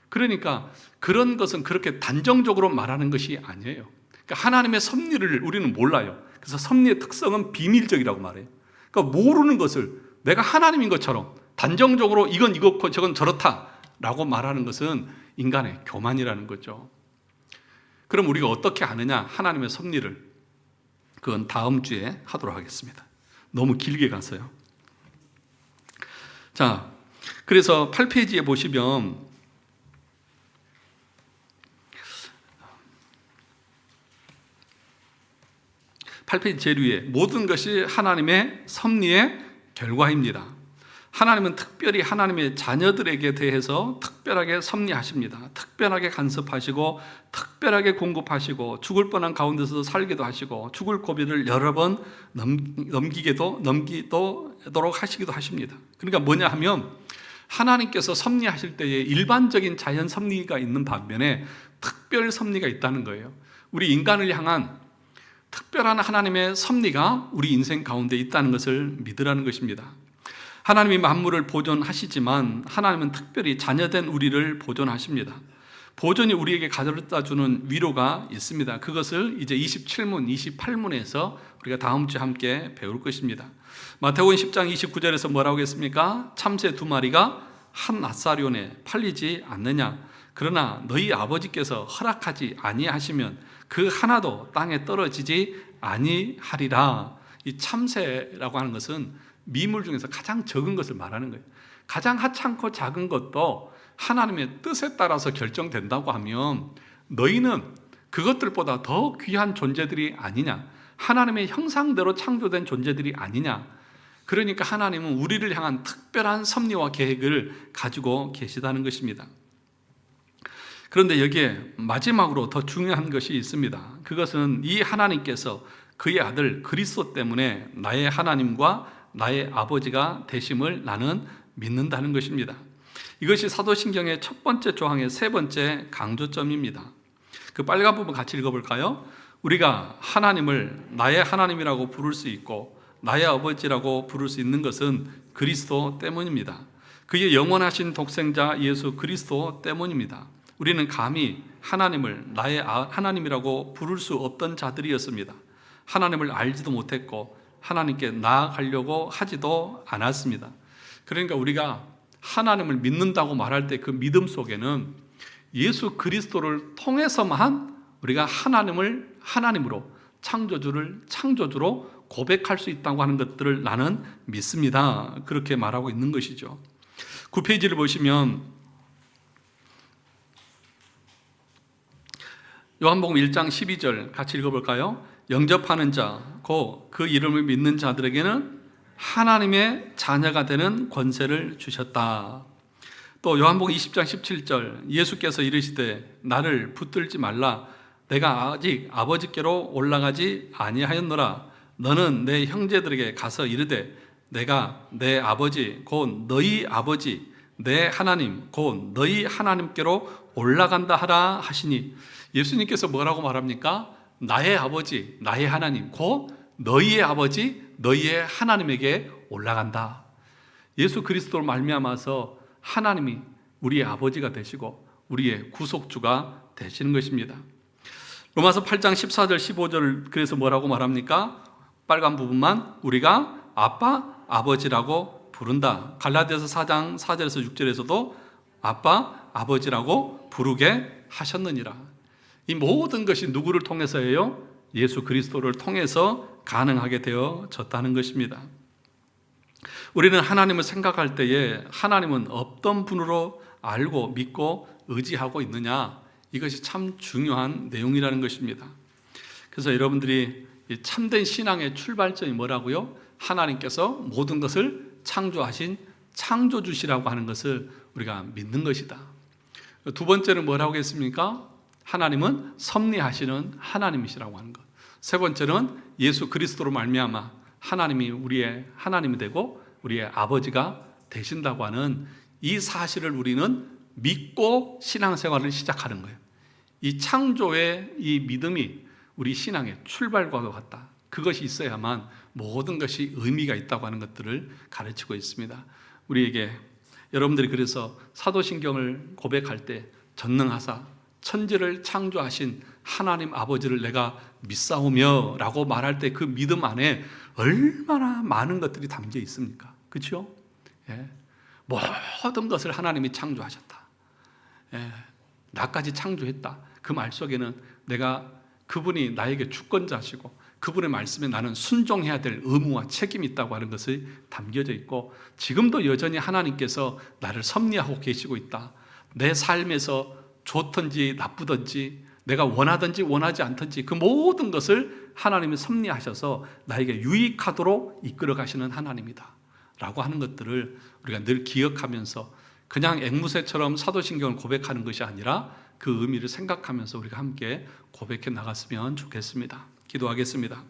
그러니까 그런 것은 그렇게 단정적으로 말하는 것이 아니에요. 그러니까 하나님의 섭리를 우리는 몰라요. 그래서 섭리의 특성은 비밀적이라고 말해요. 그러니까 모르는 것을 내가 하나님인 것처럼 단정적으로 이건 이렇고 저건 저렇다라고 말하는 것은 인간의 교만이라는 거죠. 그럼 우리가 어떻게 아느냐? 하나님의 섭리를. 그건 다음 주에 하도록 하겠습니다. 너무 길게 가서요. 자, 그래서 8페이지에 보시면 8페이지 제일 위에 모든 것이 하나님의 섭리의 결과입니다. 하나님은 특별히 하나님의 자녀들에게 대해서 특별하게 섭리하십니다. 특별하게 간섭하시고 특별하게 공급하시고 죽을 뻔한 가운데서 살기도 하시고 죽을 고비를 여러 번 넘기도록 하시기도 하십니다. 그러니까 뭐냐 하면 하나님께서 섭리하실 때에 일반적인 자연 섭리가 있는 반면에 특별 섭리가 있다는 거예요. 우리 인간을 향한 특별한 하나님의 섭리가 우리 인생 가운데 있다는 것을 믿으라는 것입니다. 하나님이 만물을 보존하시지만 하나님은 특별히 자녀된 우리를 보존하십니다. 보존이 우리에게 가져다 주는 위로가 있습니다. 그것을 이제 27문, 28문에서 우리가 다음 주에 함께 배울 것입니다. 마태복음 10장 29절에서 뭐라고 했습니까? 참새 2마리가 한 낫사료에 팔리지 않느냐? 그러나 너희 아버지께서 허락하지 아니하시면 그 하나도 땅에 떨어지지 아니하리라. 이 참새라고 하는 것은 미물 중에서 가장 적은 것을 말하는 거예요. 가장 하찮고 작은 것도 하나님의 뜻에 따라서 결정된다고 하면 너희는 그것들보다 더 귀한 존재들이 아니냐? 하나님의 형상대로 창조된 존재들이 아니냐? 그러니까 하나님은 우리를 향한 특별한 섭리와 계획을 가지고 계시다는 것입니다. 그런데 여기에 마지막으로 더 중요한 것이 있습니다. 그것은 이 하나님께서 그의 아들 그리스도 때문에 나의 하나님과 나의 아버지가 되심을 나는 믿는다는 것입니다. 이것이 사도신경의 첫 번째 조항의 세 번째 강조점입니다. 그 빨간 부분 같이 읽어볼까요? 우리가 하나님을 나의 하나님이라고 부를 수 있고 나의 아버지라고 부를 수 있는 것은 그리스도 때문입니다. 그의 영원하신 독생자 예수 그리스도 때문입니다. 우리는 감히 하나님을 나의 하나님이라고 부를 수 없던 자들이었습니다. 하나님을 알지도 못했고 하나님께 나아가려고 하지도 않았습니다. 그러니까 우리가 하나님을 믿는다고 말할 때 그 믿음 속에는 예수 그리스도를 통해서만 우리가 하나님을 하나님으로 창조주로 고백할 수 있다고 하는 것들을 나는 믿습니다. 그렇게 말하고 있는 것이죠. 9페이지를 보시면 요한복음 1장 12절 같이 읽어볼까요? 영접하는 자, 곧 그 이름을 믿는 자들에게는 하나님의 자녀가 되는 권세를 주셨다. 또 요한복음 20장 17절 예수께서 이르시되 나를 붙들지 말라. 내가 아직 아버지께로 올라가지 아니하였노라. 너는 내 형제들에게 가서 이르되 내가 내 아버지 곧 너희 아버지 내 하나님 곧 너희 하나님께로 올라간다 하라 하시니 예수님께서 뭐라고 말합니까? 나의 아버지 나의 하나님 곧 너희의 아버지 너희의 하나님에게 올라간다. 예수 그리스도로 말미암아서 하나님이 우리의 아버지가 되시고 우리의 구속주가 되시는 것입니다. 로마서 8장 14절 15절 그래서 뭐라고 말합니까? 빨간 부분만 우리가 아빠 아버지라고 부른다. 갈라디아서 4장 4절에서 6절에서도 아빠 아버지라고 부르게 하셨느니라. 이 모든 것이 누구를 통해서예요? 예수 그리스도를 통해서 가능하게 되어졌다는 것입니다. 우리는 하나님을 생각할 때에 하나님은 어떤 분으로 알고 믿고 의지하고 있느냐, 이것이 참 중요한 내용이라는 것입니다. 그래서 여러분들이 참된 신앙의 출발점이 뭐라고요? 하나님께서 모든 것을 창조하신 창조주시라고 하는 것을 우리가 믿는 것이다. 두 번째는 뭐라고 했습니까? 하나님은 섭리하시는 하나님이시라고 하는 것. 세 번째는 예수 그리스도로 말미암아 하나님이 우리의 하나님이 되고 우리의 아버지가 되신다고 하는 이 사실을 우리는 믿고 신앙생활을 시작하는 거예요. 이 창조의 이 믿음이 우리 신앙의 출발과도 같다. 그것이 있어야만 모든 것이 의미가 있다고 하는 것들을 가르치고 있습니다. 우리에게 여러분들이 그래서 사도신경을 고백할 때 전능하사 천지를 창조하신 하나님 아버지를 내가 믿사오며 라고 말할 때 그 믿음 안에 얼마나 많은 것들이 담겨 있습니까? 그렇죠? 예. 모든 것을 하나님이 창조하셨다. 예. 나까지 창조했다. 그 말 속에는 내가 그분이 나에게 주권자시고 그분의 말씀에 나는 순종해야 될 의무와 책임이 있다고 하는 것이 담겨져 있고, 지금도 여전히 하나님께서 나를 섭리하고 계시고 있다. 내 삶에서 좋든지 나쁘든지 내가 원하든지 원하지 않든지 그 모든 것을 하나님이 섭리하셔서 나에게 유익하도록 이끌어 가시는 하나님이다 라고 하는 것들을 우리가 늘 기억하면서 그냥 앵무새처럼 사도신경을 고백하는 것이 아니라 그 의미를 생각하면서 우리가 함께 고백해 나갔으면 좋겠습니다. 기도하겠습니다.